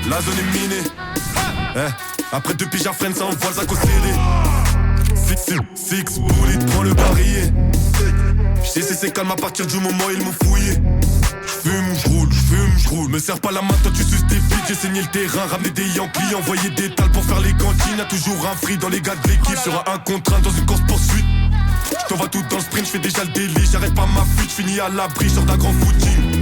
La zone est minée. Après 2 piges à freine, ça envoie le sac au CD. Six bullet, prends le barillet. J'sais c'est calme à partir du moment où ils m'ont fouillé. J'fume, me serre pas la main, toi tu suces tes bites. J'ai saigné le terrain, ramené des Yankees, envoyé des tales pour faire les cantines. Y'a toujours un free dans les gars de l'équipe. Sera un contre un dans une course poursuite. J't'envoie tout dans le sprint, j'fais déjà le délit. J'arrête pas ma fuite, j'finis à l'abri, sors d'un grand footing.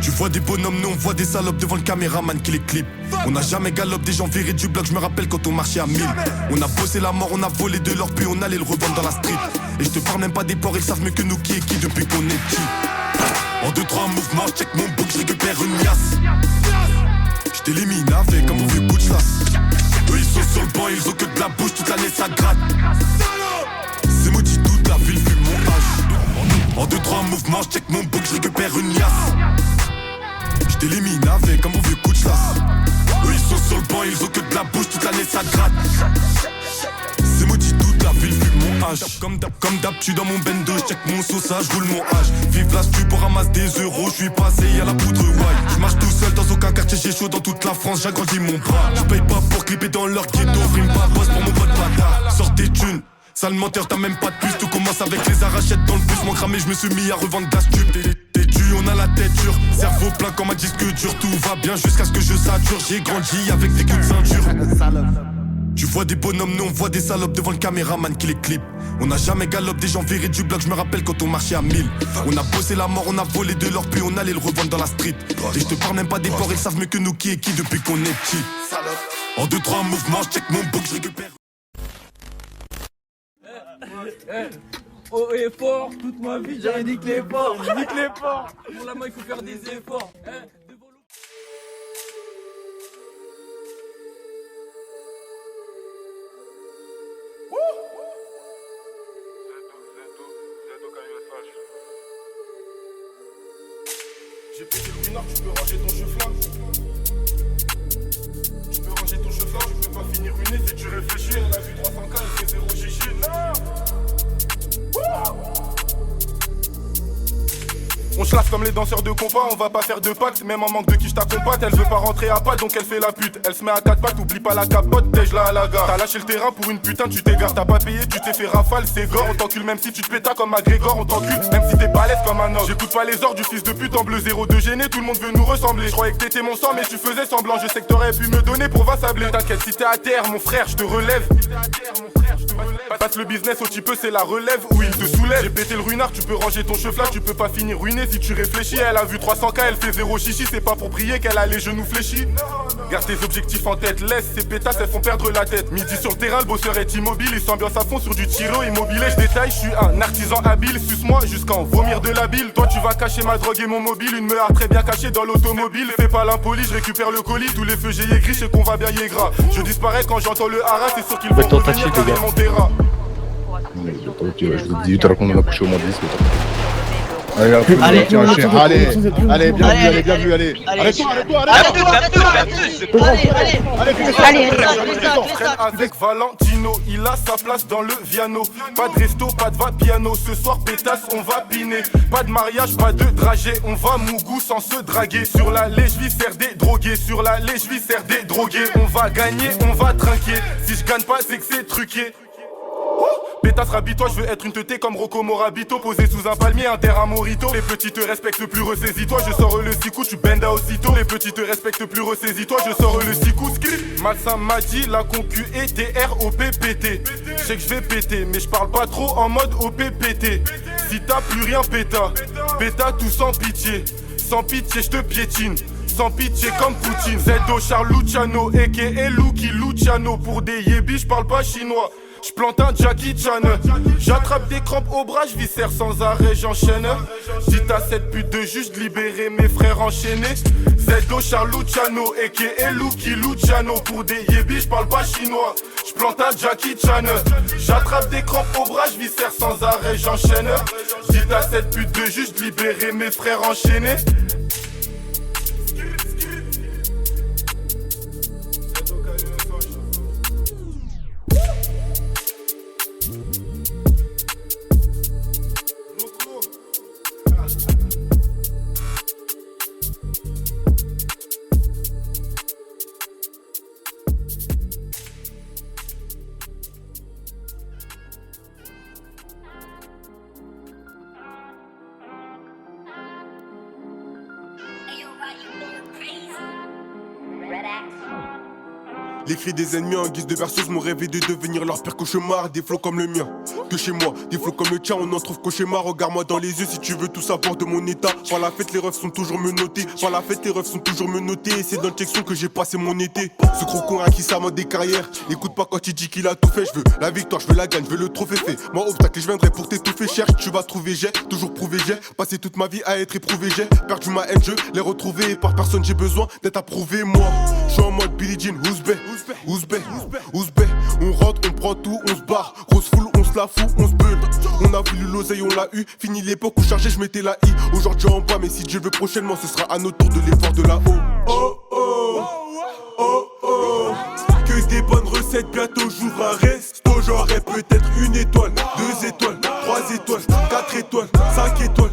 Tu vois des bonhommes, nous on voit des salopes devant le caméraman qui les clip. On n'a jamais galop, des gens virés du bloc, je me rappelle quand on marchait à 1000. On a bossé la mort, on a volé de l'or, puis on allait le revendre dans la street. Et je te parle même pas des porcs, ils savent mieux que nous qui est qui depuis qu'on est petit. En 2-3 mouvements, je check mon book, je récupère une liasse. Je t'élimine avec comme mon vieux coup de chasse. Eux ils sont sur le banc, ils ont que de la bouche, toute l'année ça gratte. C'est maudit toute la ville vu mon âge. En 2-3 mouvements, je check mon book, je récupère une liasse. Je t'élimine avec un bon vieux coup de chasse. Eux ils sont sur le banc, ils ont que de la bouche, toute l'année ça gratte. C'est maudit toute la ville fume mon H. Comme d'hab tu dans mon bendo, je check mon sauce, je roule mon H. Vive la stu pour ramasser des euros, je suis passé à la poudre white. Je marche tout seul dans aucun quartier, j'ai chaud dans toute la France, j'agrandis mon bras. Je paye pas pour clipper dans leur ghetto, rime pas boss pour mon pote bâtard. Sors tes thunes, sale menteur, t'as même pas de puce. Tout commence avec les arrachettes dans le bus. Mon cramé, je me suis mis à revendre de la stup. T'es dû, on a la tête dure. Cerveau plein comme un disque dur. Tout va bien jusqu'à ce que je sature. J'ai grandi avec des coups de ceinture. Tu vois des bonhommes, nous on voit des salopes devant le caméraman qui les clip. On n'a jamais galop, des gens virés du bloc, je me rappelle quand on marchait à 1000. On a bossé la mort, on a volé de l'or, puis on allait le revendre dans la street. Et je te parle même pas des porcs, ils savent mieux que nous qui est qui depuis qu'on est petit. En 2-3 mouvements, je check mon book, je récupère. Oh effort, toute ma vie j'ai dit que l'effort, Pour la main il faut faire des efforts. J'ai pété le minard, tu peux ranger ton cheveu. Tu peux ranger ton cheveu, tu peux pas finir ruiné si tu réfléchis. Elle a vu 300K, elle fait 0 chichi. On se lave comme les danseurs de compas, on va pas faire de pacte. Même en manque de qui je t'accompagne, elle veut pas rentrer à pas donc elle fait la pute. Elle se met à 4 pattes, oublie pas la capote, tège là à la gare. T'as lâché le terrain pour une putain, tu t'égares. T'as pas payé, tu t'es fait rafale, c'est gore. On t'encule même si tu te pétas comme McGregor, on t'encule même si t'es balèze comme un homme. J'écoute pas les ordres du fils de pute en bleu 02 gêné, tout le monde veut nous ressembler. Je croyais que t'étais mon sang mais tu faisais semblant. Je sais que t'aurais pu me donner pour vassabler. T'inquiète si t'es à terre mon frère, je te relève. Passe le business au petit peu, c'est la relève où il te soulève. J'ai pété le ruinard, tu peux ranger ton cheveu là, tu peux pas finir ruiné si tu réfléchis. Elle a vu 300K, elle fait 0 chichi, c'est pas pour prier qu'elle a les genoux fléchis. Garde tes objectifs en tête, laisse ces pétasses, elles font perdre la tête. Midi sur le terrain, le bosseur est immobile, il s'ambiance à fond sur du tiro immobilier. Je détaille, je suis un artisan habile, suce-moi jusqu'à en vomir de la bile. Toi tu vas cacher ma drogue et mon mobile, une meurtre très bien cachée dans l'automobile. Fais pas l'impoli, je récupère le colis, tous les feux j'ai gris, je sais qu'on va bien y gras. Je disparais quand j'entends le hara, c'est sûr qu'ils vont revenir carrer mon terrain. Je vous dis, tu racontes, on a couché au moins 10. Allez, bien vu, allez. Avec Valentino, il a sa place dans le Viano. Pas de resto, pas de va piano. Ce soir, pétasse, on va piner. Pas de mariage, pas de dragé. On va mougou sans se draguer. Sur la lèche, je sers des drogués. Sur la lèche, je sers des drogués. On va gagner, on va trinquer. Si je gagne pas, c'est que c'est truqué. Pétasse, rabis-toi, je veux être une teuté comme Rocco Morabito. Posé sous un palmier, un terrain morito. Les petits te respectent plus, ressaisis-toi. Je sors le 6 coups, tu benda aussitôt. Les petits te respectent plus, ressaisis-toi. Je sors le 6 coups, script. Malsain m'a dit, la concu est TROPPT. Je sais que je vais péter, mais je parle pas trop en mode OPPT. Si t'as plus rien, péta. Péta tout sans pitié. Sans pitié, je te piétine. Sans pitié comme Poutine. Zedo Charles Luciano, a.k.a. Lucky Luciano. Pour des yébis, je parle pas chinois. J'plante un Jackie Chan. J'attrape des crampes au bras, j'viscère sans arrêt, j'enchaîne. Dites à cette pute de juste libérer mes frères enchaînés. Zedo Charles Luciano, a.k.a. Lucky Luciano. Pour des yébis, j'parle pas chinois. J'plante un Jackie Chan. J'attrape des crampes au bras, j'viscère sans arrêt, j'enchaîne. Dites à cette pute de juste libérer mes frères enchaînés. Les cris des ennemis en guise de berceuse m'ont rêvé de devenir leur pire cauchemar. Des flots comme le mien, que chez moi, des flots comme le tien, on en trouve qu'au schéma. Regarde-moi dans les yeux si tu veux tout savoir de mon état. Par la fête, les refs sont toujours menottés. Par la fête, les refs sont toujours menottés. Et c'est dans le section que j'ai passé mon été. Ce gros con à qui ça mode des carrières. Écoute pas quand il dit qu'il a tout fait. Je veux la victoire, je veux la gagne, je veux le trophée fait. Moi, obstacle, je viendrai pour t'étouffer. Cherche, tu vas trouver, j'ai toujours prouvé, j'ai passé toute ma vie à être éprouvé. J'ai perdu ma haine, je l'ai retrouvé. Et par personne, j'ai besoin d'être approuvé. Moi, je suis en mode Billie Jean, Ouzbek. On rentre, on prend tout, on se barre. Grosse foule, on se la fout, on se bulle. On a voulu l'oseille, on l'a eu. Fini l'époque où chargé, je mettais la i. Aujourd'hui en bas, mais si Dieu veut prochainement, ce sera à notre tour de l'effort de là-haut. Oh oh, oh oh. Que des bonnes recettes, bientôt j'ouvre un resto. J'aurai peut-être 1 étoile, 2 étoiles, 3 étoiles, 4 étoiles, 5 étoiles,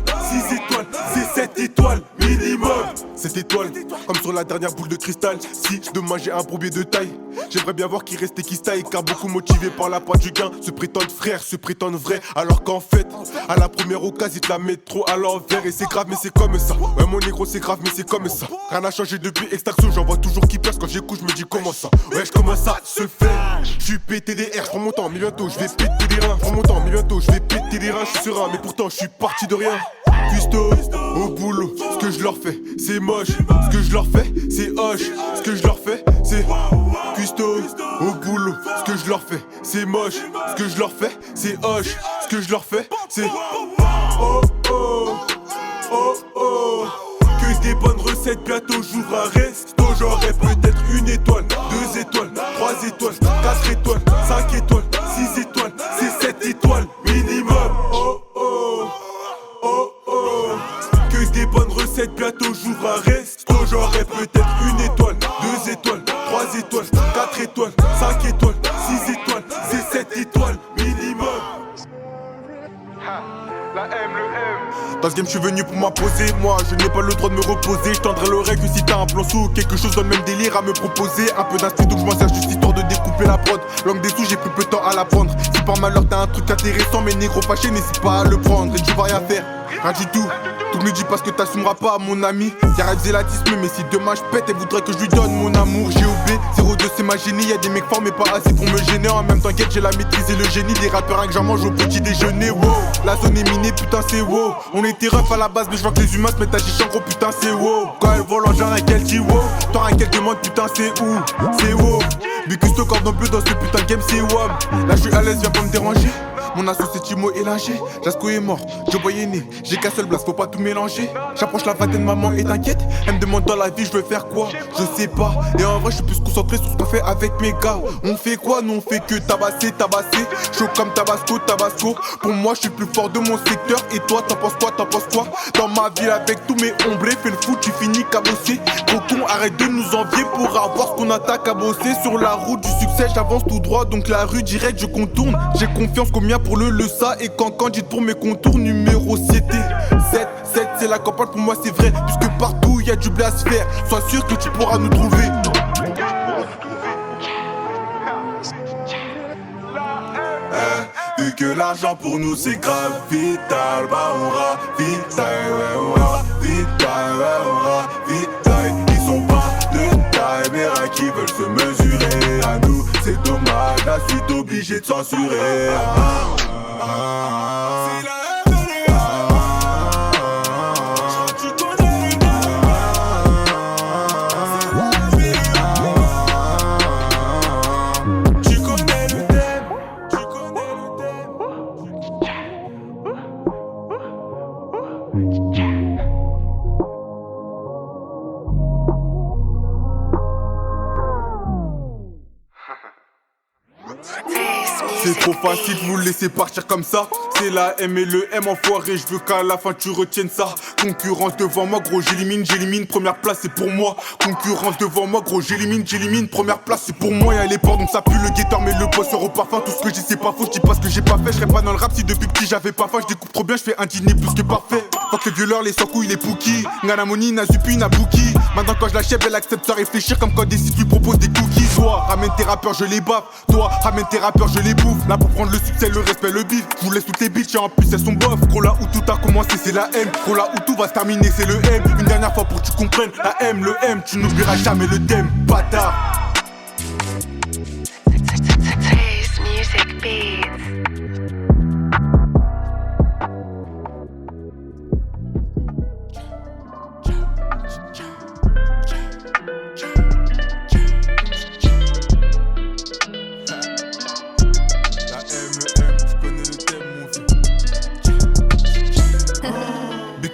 6 étoiles, c'est 7 étoiles minimum. 7 étoiles, comme sur la dernière boule de cristal. Si demain j'ai un bourbier de taille, j'aimerais bien voir qui reste et qui se taille. Car beaucoup motivés par la pointe du gain se prétendent frères, se prétendent vrais. Alors qu'en fait, à la première occasion ils te la mettent trop à l'envers. Et c'est grave mais c'est comme ça. Ouais mon négro c'est grave mais c'est comme ça. Rien n'a changé depuis extraction, j'en vois toujours qui perce. Quand j'écoute je me dis comment ça. Ouais je commence à se faire. J'suis pété des airs, j'prends mon temps mais bientôt je vais péter des reins. J'prends mon temps mais bientôt je vais péter des reins. J'suis serein mais pourtant je suis parti de rien. Custo, au boulot, ce que je leur fais, c'est moche. Ce que je leur fais, c'est hoche. Ce que je leur fais, c'est custo, au boulot. Ce que je leur fais, c'est moche. Ce que je leur fais, c'est hoche. Ce que je leur fais, c'est oh oh, oh oh. Que des bonnes recettes, bientôt j'ouvre un resto. J'aurai peut-être 1 étoile, 2 étoiles, 3 étoiles, 4 étoiles, 5 étoiles, 6 étoiles, c'est 7 étoiles minimum. Oh oh. Oh oh, que des bonnes recettes, bientôt j'ouvre un resto. J'aurai peut-être 1 étoile, 2 étoiles, 3 étoiles, 4 étoiles, 5 étoiles, 6 étoiles, c'est 7 étoiles minimum. La M, le M. Dans ce game je suis venu pour m'imposer. Moi je n'ai pas le droit de me reposer. Je tendrai l'oreille que si t'as un plan sous quelque chose dans le même délire à me proposer. Un peu d'instinct donc je m'en sers juste histoire de découper la prod. Langue des sous j'ai plus peu de temps à la prendre. Si par malheur t'as un truc intéressant, mes négros fâchés n'hésite pas à le prendre. Et tu vas rien faire, rien du tout. Tout me dit parce que t'assumeras pas mon ami. J'arrête zélatisme mais si demain je pète, elle voudrait que je lui donne mon amour. GOB, 02 c'est ma génie. Y'a des mecs forts mais pas assez pour me gêner. En même temps t'inquiète j'ai la maîtrise et le génie. Des rappeurs que j'en mange au petit déjeuner. Wow, la zone est minée putain c'est wow. On était rough à la base mais je vois que les humains se mettent à chicher en gros putain c'est wow. Quand elle vole en genre et qu'elle dit wow, t'auras qu'elle demande putain c'est où. C'est wow. Bicusto cordon bleu dans ce putain de game c'est WAM. Là je suis à l'aise viens pas me déranger. Mon asso c'est Timo et Linger. Jasco est mort, Joe Boy est né. J'ai qu'un seul blast, faut pas tout mélanger. J'approche la vingtaine, maman et t'inquiète. Elle me demande dans la vie je veux faire quoi. Je sais pas, et en vrai je suis plus concentré sur ce qu'on fait avec mes gars. On fait quoi? Nous on fait que tabasser. Chaud comme Tabasco. Pour moi je suis plus fort de mon secteur. Et toi t'en penses quoi? Dans ma ville avec tous mes ombrés, fais le fou, tu finis cabossé. Gros con, arrête de nous envier pour avoir ce qu'on a qu'à bosser. Sur la route du succès j'avance tout droit, donc la rue direct je contourne. J'ai confiance combien pour le ça et quand candide pour mes contours numéro 7 c'est la campagne pour moi c'est vrai. Puisque partout y'a du blé à se faire. Sois sûr que tu pourras nous trouver. Vu que l'argent pour nous c'est grave vital, bah on ravitaille, ouais on ravitaille, ouais on ravitaille. Ils sont pas de taille, mais rien qui veulent se mesurer à nous. C'est dommage, la suite obligée de censurer. C'est la c'est trop facile de vous laisser partir comme ça. C'est la M et le M enfoiré. Je veux qu'à la fin tu retiennes ça. Concurrence devant moi gros j'élimine. Première place c'est pour moi. Concurrence devant moi gros j'élimine. Première place c'est pour moi. Y'a les ports donc ça pue le guetteur mais le bosseur au parfum. Tout ce que je dis c'est pas faux. Je dis pas ce que j'ai pas fait. Je serais pas dans le rap si depuis petit j'avais pas faim. Je découpe trop bien, je fais un dîner plus que parfait. Fuck les violeurs, les sans-couilles, les pouki. Nganamoni, Nazupi, Nabuki. Maintenant quand je l'achève elle accepte sans réfléchir. Comme quand des sites lui proposent des cookies. Toi ramène tes rappeurs je les baffe. Toi ramène tes rappeurs je les bouffe. Là pour prendre le succès, le respect, le bif. Je vous laisse toutes les bitches et en plus elles sont bof. Gros là où tout a commencé c'est la M. Gros là où tout va se terminer c'est le M. Une dernière fois pour que tu comprennes. La M, le M, tu n'oublieras jamais le thème. Bâtard. Taste music beats.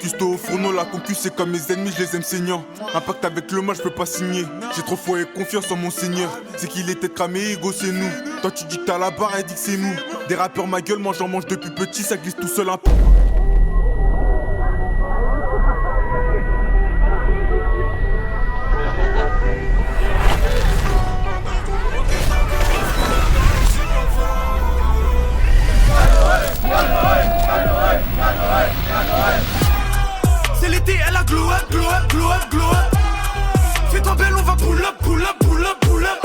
Custo au fourneau, la concu c'est comme mes ennemis, je les aime saignants. Un pacte avec le mal, je peux pas signer. J'ai trop foi et confiance en mon seigneur. C'est qu'il est tête cramé, ego c'est nous. Toi tu dis que t'as la barre, elle dit que c'est nous. Des rappeurs ma gueule, moi j'en mange depuis petit, ça glisse tout seul un peu. C'est l'été, elle a glow up, glow up, glow up, glow up. Fais-toi belle, on va pull up, pull up, pull up, pull up.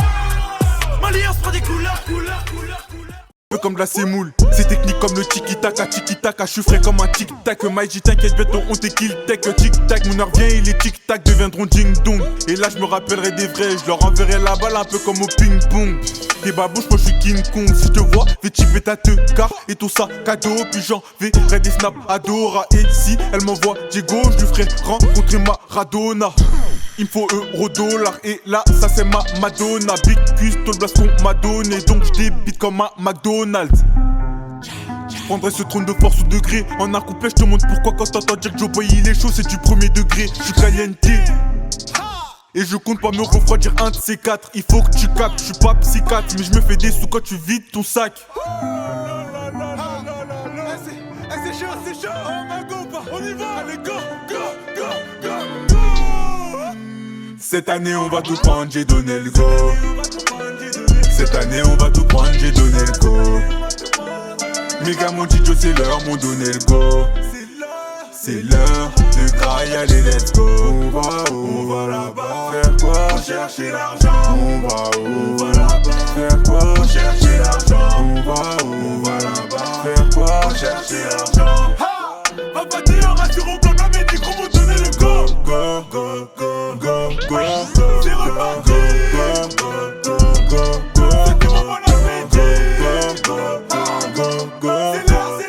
Malias prend des couleurs, couleurs, couleurs, couleurs. Peu comme de la sémoule, c'est technique comme le tiki-taka, je suis frais comme un tic-tac. Maïji t'inquiète, bientôt on t'équipe tech, tic-tac. Mon heure vient et les tic-tac deviendront ding-dong. Et là je me rappellerai des vrais, je leur enverrai la balle un peu comme au ping-pong. Et babouche, moi je suis King Kong, si je te vois, vais chipper ta te car et tout ça cadeau. Puis j'enverrai des snaps à Dora. Et si elle m'envoie Diego, je lui ferai rencontrer Maradona. Il me faut euro-dollar et là ça c'est ma Madonna. Big cuisse, tout le blast qu'on m'a donné, donc je débite comme un McDonald's. Prendrai ce trône de force au degré. En un couplet je te montre pourquoi quand t'entends dire que Joe Boy il est chaud, c'est du premier degré. Je suis caliente et je compte pas me refroidir un de ces quatre. Il faut que tu captes, je suis pas psychiatre, mais je me fais des sous quand tu vides ton sac. C'est chaud, c'est chaud. On y va, allez go, go, go, go. Cette année on va tout prendre, j'ai donné le go. Cette année on va tout prendre, j'ai donné le go. Mes gars m'ont dit Joe c'est l'heure, m'ont donné le go. C'est l'heure de grailler, allez let's go. On va là-bas. Faire quoi? Chercher l'argent. On va là-bas. Faire quoi? Chercher l'argent. On va là-bas. Faire quoi? Chercher l'argent. Va pas dire, rassure au bloc, la médic, on va donner le go. Go, go, go, go, go. C'est reparti. Go, go, go, go. C'est vraiment la médic. Go, go, go, go. C'est l'heure, c'est